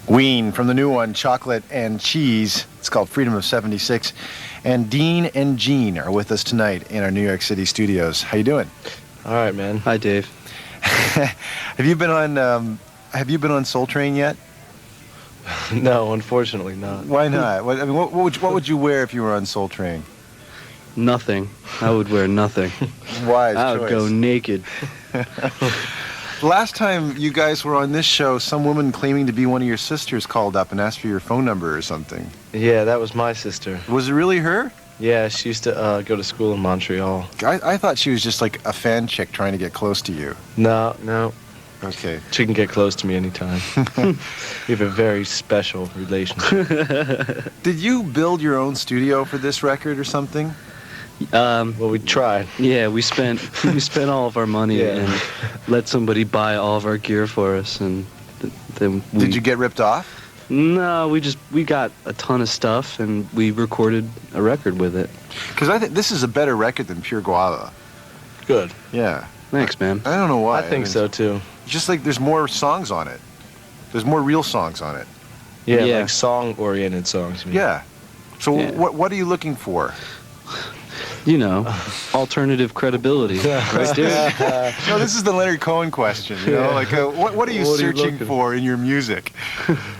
Ween from the new one, Chocolate and Cheese. It's called Freedom of 76. And Dean and Jean are with us tonight in our New York City studios. How you doing? All right, man. Hi, Dave. Have you been on Soul Train yet? No, unfortunately not. Why not? What would you wear if you were on Soul Train? Nothing. I would wear nothing. Wise I choice. would go naked. Last time you guys were on this show, some woman claiming to be one of your sisters called up and asked for your phone number or something. Yeah, that was my sister. Was it really her? Yeah, she used to go to school in Montreal. I thought she was just like a fan chick trying to get close to you. No. Okay. She can get close to me anytime. We have a very special relationship. Did you build your own studio for this record or something? Well, we tried. Yeah, we spent all of our money Yeah. and let somebody buy all of our gear for us, and then we... Did you get ripped off? No, we got a ton of stuff, and we recorded a record with it. Because I think this is a better record than Pure Guava. Good. Yeah. Thanks, man. I don't know why. I think so, too. Just like there's more songs on it. There's more real songs on it. Yeah, Yeah. like song-oriented songs. I mean. Yeah. So Yeah. what are you looking for? You know, alternative credibility. Right there. No, this is the Leonard Cohen question. You know, like what are you What are you searching looking for in your music?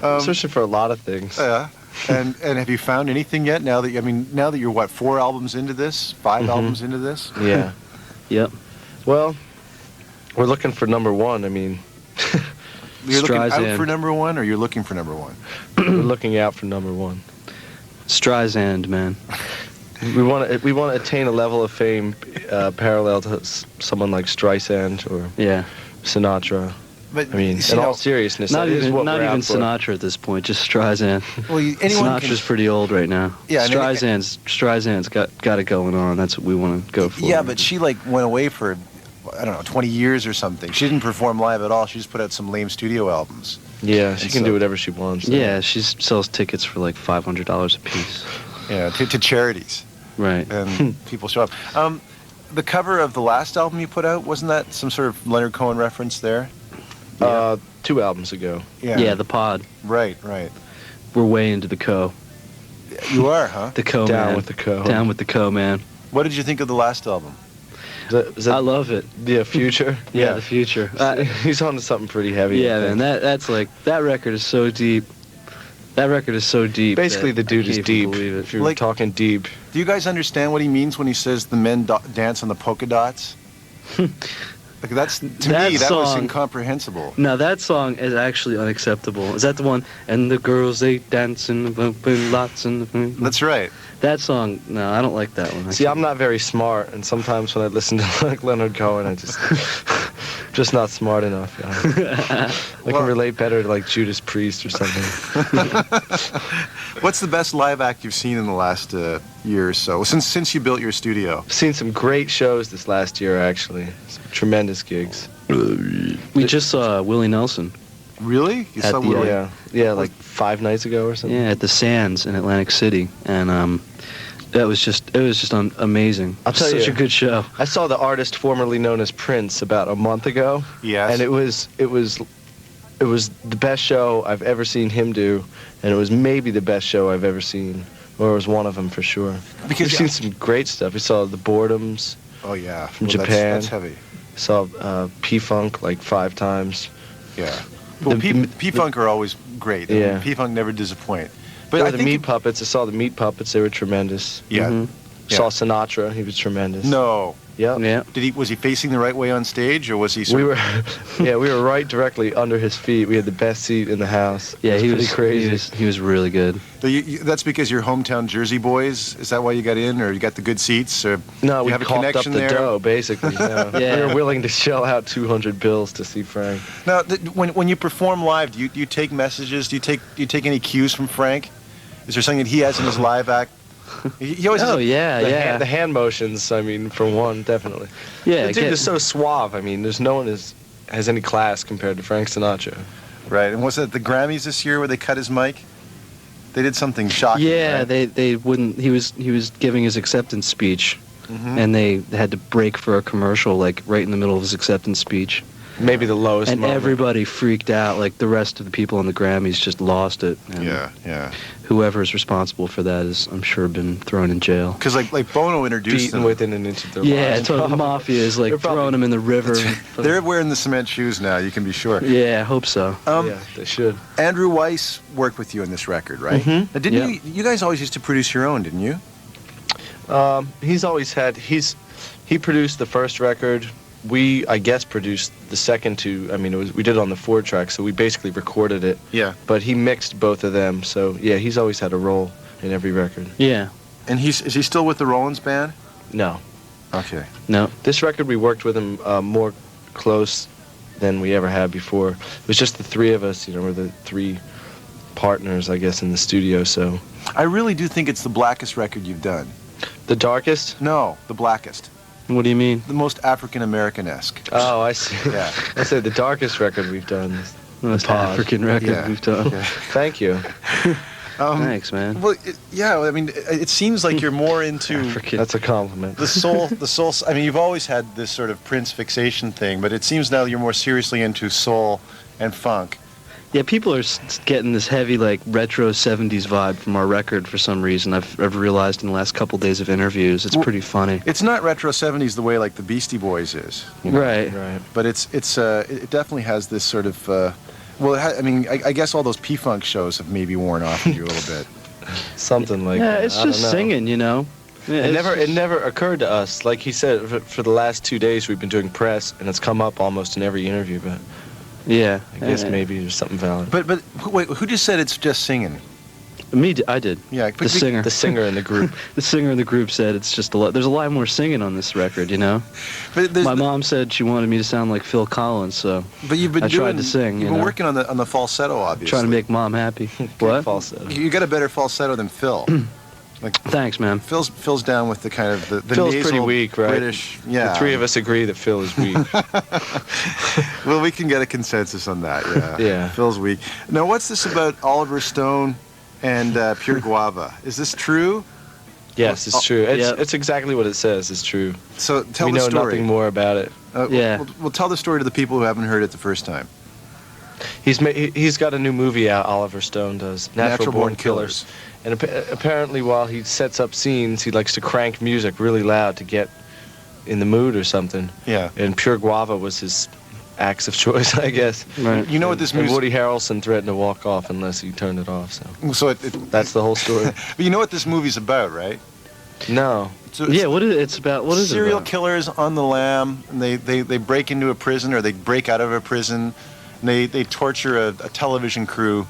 I'm searching for a lot of things. Yeah. And have you found anything yet? Now that you're what, 4 albums into this, 5 albums into this? Yeah. Yep. Well, we're looking for number one. I mean, You're looking out Streisand. for number one, or you're looking for number one? we're looking out for number one. Streisand, man. We want to attain a level of fame parallel to someone like Streisand or Yeah. Sinatra. But I mean, in all seriousness, Not that is even what we're out for. Sinatra at this point, just Streisand. well, anyone Sinatra's pretty old right now. Yeah, and Streisand's got it going on. That's what we want to go for. Yeah, but she like went away for, I don't know, 20 years or something. She didn't perform live at all. She just put out some lame studio albums. Yeah, she And can so- do whatever she wants. Yeah, she sells tickets for like $500 a piece. Yeah, to charities, Right. and people show up. The cover of the last album you put out, wasn't that some sort of Leonard Cohen reference there? 2 albums ago. Yeah, the pod. Right. We're way into the co. You are, huh? The co, Down man. with the co. Down with the co, man. What did you think of the last album? Is that I love it. the future? Yeah, the future. He's on to something pretty heavy. Yeah, I think. man. That's like, that record is so deep. That record is so deep. Basically, that the dude I is can't even deep. believe it. If you're Like- talking deep. Do you guys understand what he means when he says the men dance on the polka dots? Like that's, to That me, that was song- incomprehensible. No, that song is actually unacceptable. Is that the one? And the girls, they dance in the lots and That's right. that song. No, I don't like that one. See, I'm not very smart, and sometimes when I listen to like Leonard Cohen, I just not smart enough. You know? I Well- can relate better to like Judas Priest or something. What's the best live act you've seen in the last year or so, since you built your studio? I've seen some great shows this last year, actually. Some tremendous gigs. We just saw Willie Nelson. Really? You At saw the, Willie? Yeah, like 5 nights ago or something. Yeah, at the Sands in Atlantic City, and it was just amazing. I'll tell Such you. a good show. I saw the artist formerly known as Prince about a month ago. Yes. And it was the best show I've ever seen him do, and it was maybe the best show I've ever seen, or it was one of them for sure. Because We've seen some great stuff. We saw the Boredoms, Oh yeah, From Well, Japan. That's heavy. saw P-Funk like 5 times. Yeah. Well, The- P-Funk are always great. Yeah. P-Funk never disappoint. But But I the think Meat Puppets, I saw the Meat Puppets. They were tremendous. Yeah. Mhm. Yeah. Saw Sinatra. He was tremendous. No. Yep. Yeah. Was he facing the right way on stage, or was he? We were, we were right directly under his feet. We had the best seat in the house. Yeah, It he pretty was crazy. He was really good. That's because you're hometown Jersey boys. Is that why you got in, or you got the good seats, or No, you we have a coughed up connection the there? dough, basically. Yeah. Yeah. We were willing to shell out 200 bills to see Frank. Now, when you perform live, do you take messages? Do you take any cues from Frank? Is there something that he has in his live act? He always has Oh yeah, The hand motions, I mean, for one, definitely. yeah. The dude is so suave. I mean, there's no one has any class compared to Frank Sinatra. right. And was it the Grammys this year where they cut his mic? They did something shocking. Yeah, right? they wouldn't. He was giving his acceptance speech, Mhm. and they had to break for a commercial like right in the middle of his acceptance speech. Maybe the lowest And moment. everybody freaked out. Like, the rest of the people on the Grammys just lost it. And Yeah. whoever is responsible for that is, I'm sure, been thrown in jail. Because like Bono introduced Beaten them. within an inch of their Yeah, lives. totally. The mafia is like They're probably- throwing them in the river. They're wearing the cement shoes now. You can be sure. Yeah, I hope so. Yeah, they should. Andrew Weiss worked with you on this record, right? Mhm. Now, didn't Yeah. you guys always used to produce your own, didn't you? He's always had. He produced the first record. We, I guess, produced the second two. I mean, we did it on the 4-track, so we basically recorded it. Yeah. But he mixed both of them, so yeah, he's always had a role in every record. Yeah. And is he still with the Rollins band? No, Okay. No. this record we worked with him more close than we ever had before. It was just the three of us. We're the three partners, I guess, in the studio. So I really do think it's the blackest record you've done. the darkest. No, the blackest. What do you mean? The most African American-esque. Oh, I see. Yeah. I said the darkest record we've done. Most Pod. African record Yeah. we've done. Yeah. Thank you. Thanks, man. Well, yeah. I mean, it seems like you're more into African. That's a compliment. the soul. The soul. I mean, you've always had this sort of Prince fixation thing, but it seems now you're more seriously into soul and funk. Yeah, people are getting this heavy, like, retro 70s vibe from our record for some reason. I've realized in the last couple days of interviews. It's Well, pretty funny. It's not retro 70s the way like the Beastie Boys is, Right. Right. but it definitely has this sort of. I mean, I guess all those P-Funk shows have maybe worn off on you a little bit. Something like Yeah, that. it's I don't just know. singing, Yeah, It never occurred to us. Like he said, for the last 2 days we've been doing press, and it's come up almost in every interview. But Yeah. I guess maybe there's something valid. But wait, who just said it's just singing? I did. Yeah, The singer. The singer in the group. The singer in the group said it's just a lot. There's a lot more singing on this record, But there's My mom said she wanted me to sound like Phil Collins, so But you've been I doing. tried to sing, You've you been know. working on the falsetto, obviously. trying to make mom happy. What? Falsetto. You got a better falsetto than Phil. Like Thanks, man. Phil's down with the kind of the Phil's nasal pretty weak, right? British. Yeah. The three of us agree that Phil is weak. Well, we can get a consensus on that. Yeah. Yeah. Phil's weak. Now, what's this about Oliver Stone and Pure Guava? Is this true? Yes, it's true. yeah. It's exactly what it says. It's true. So tell we the know story. nothing more about it. Yeah. We'll tell the story to the people who haven't heard it the first time. He's got a new movie out. Oliver Stone does. Natural Born Killers. And apparently, while he sets up scenes, he likes to crank music really loud to get in the mood or something. Yeah. And Pure Guava was his axe of choice, I guess. Right. You know what this And music? Woody Harrelson threatened to walk off unless he turned it off. So So that's the whole story. but you know what this movie's about, right? No. So it's Yeah, what is it? It's about? What is serial it about? killers on the lam. And they break into a prison or they break out of a prison. And they torture a television crew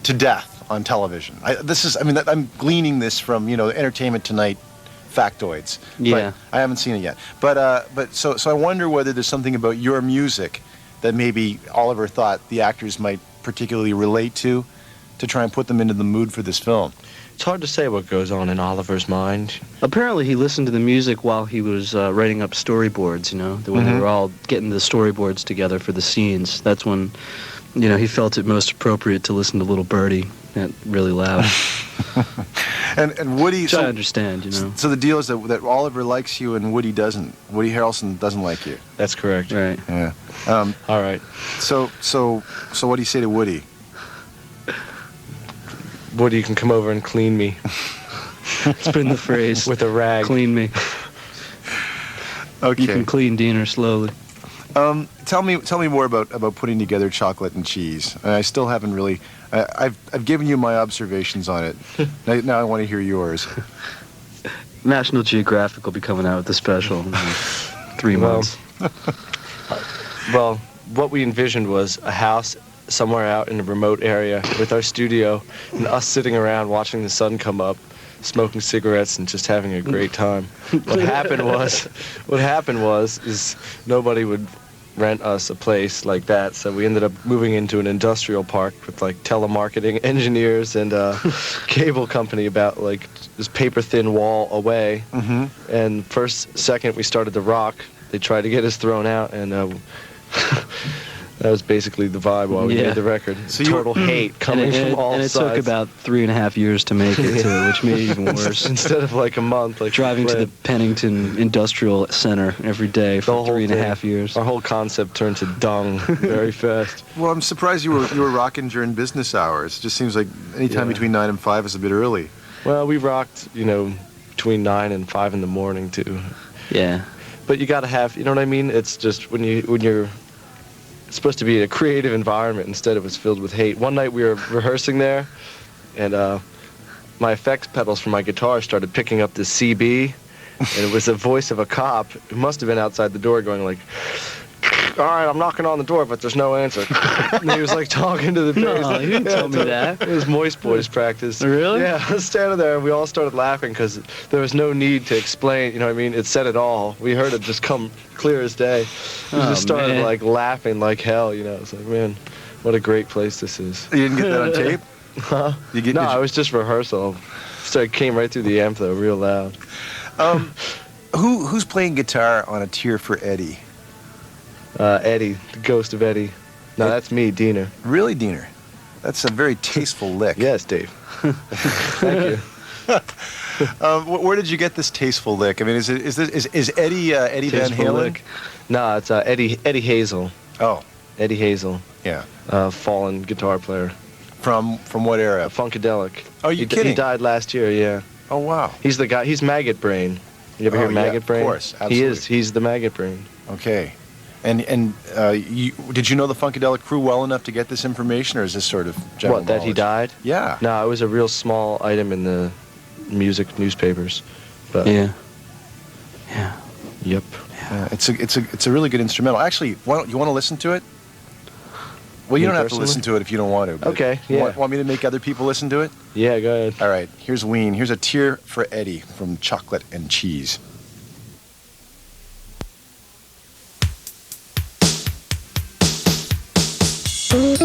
to death on television. I'm gleaning this from Entertainment Tonight factoids. Yeah. But I haven't seen it yet. But so I wonder whether there's something about your music that maybe Oliver thought the actors might particularly relate to try and put them into the mood for this film. It's hard to say what goes on in Oliver's mind. Apparently, he listened to the music while he was writing up storyboards. When they were all getting the storyboards together for the scenes. That's when, he felt it most appropriate to listen to Little Birdie really loud. And Woody. Which I understand. So the deal is that Oliver likes you and Woody doesn't. Woody Harrelson doesn't like you. That's correct. Right. Yeah. All right. So what do you say to Woody? Woody, you can come over and clean me It's been the phrase. with a rag. Clean me. Okay. You can clean Diener slowly. Tell me more about putting together Chocolate and Cheese. I still haven't really. I've given you my observations on it. Now I want to hear yours. National Geographic will be coming out with the special in 3 months. Well, what we envisioned was a house somewhere out in a remote area with our studio and us sitting around watching the sun come up, smoking cigarettes and just having a great time. What happened was is nobody would rent us a place like that, so we ended up moving into an industrial park with like telemarketing engineers and a cable company about like this paper thin wall away. Mm-hmm. And second we started to rock, they tried to get us thrown out, and That was basically the vibe while we Yeah. made the record. So you were- Total hate coming from all and it sides. took about 3.5 years to make it too, which made it even worse. Instead of like a month, like Driving to the planned. Pennington Industrial Center every day The for whole 3.5 thing. years. Our whole concept turned to dung very fast. Well, I'm surprised you were rocking during business hours. It just seems like any time Yeah. between 9 and 5 is a bit early. Well, we rocked, between 9 and 5 in the morning too. Yeah. But you gotta have, you know what I mean? It's just when you're it's supposed to be a creative environment. Instead, it was filled with hate. One night we were rehearsing there, and my effects pedals for my guitar started picking up this CB, and it was the voice of a cop who must have been outside the door going like, "All right, I'm knocking on the door, but there's no answer." And he was like talking to the bass. No, you didn't tell me that. It was Moist Boys practice. Really? Yeah, I was standing there, and we all started laughing because there was no need to explain. You know what I mean? It said it all. We heard it just come clear as day. We Oh, just started man. like laughing like hell. It's like, man, what a great place this is. You didn't get that on tape? Huh? You get, No, did you- it was just rehearsal. Came right through the amp though, real loud. Who's playing guitar on A Tear for Eddie? Eddie, the ghost of Eddie. No, that's me, Diener. Really, Diener? That's a very tasteful lick. Yes, Dave. Thank you. Where did you get this tasteful lick? I mean, is Eddie Eddie Van Tasteful Halen? lick. No, it's Eddie Hazel. Oh, Eddie Hazel, yeah. fallen guitar player. From what era? Funkadelic. Oh, you He kidding? died last year, yeah. Oh, wow. He's the guy, he's Maggot Brain. You ever Oh, hear yeah, Maggot of Brain? course, He is, absolutely. he's the Maggot Brain. Okay. And did you know the Funkadelic crew well enough to get this information, or is this sort of general What, that he knowledge? died? Yeah. No, it was a real small item in the music newspapers. But, Yeah. Yeah. Yep. Yeah, it's a really good instrumental. Actually, you want to listen to it? Well, you Me don't have to personally? listen to it if you don't want to. But Okay, you yeah. Want me to make other people listen to it? Yeah, go ahead. All right. Here's Ween. Here's A Tear for Eddie from Chocolate and Cheese. Thank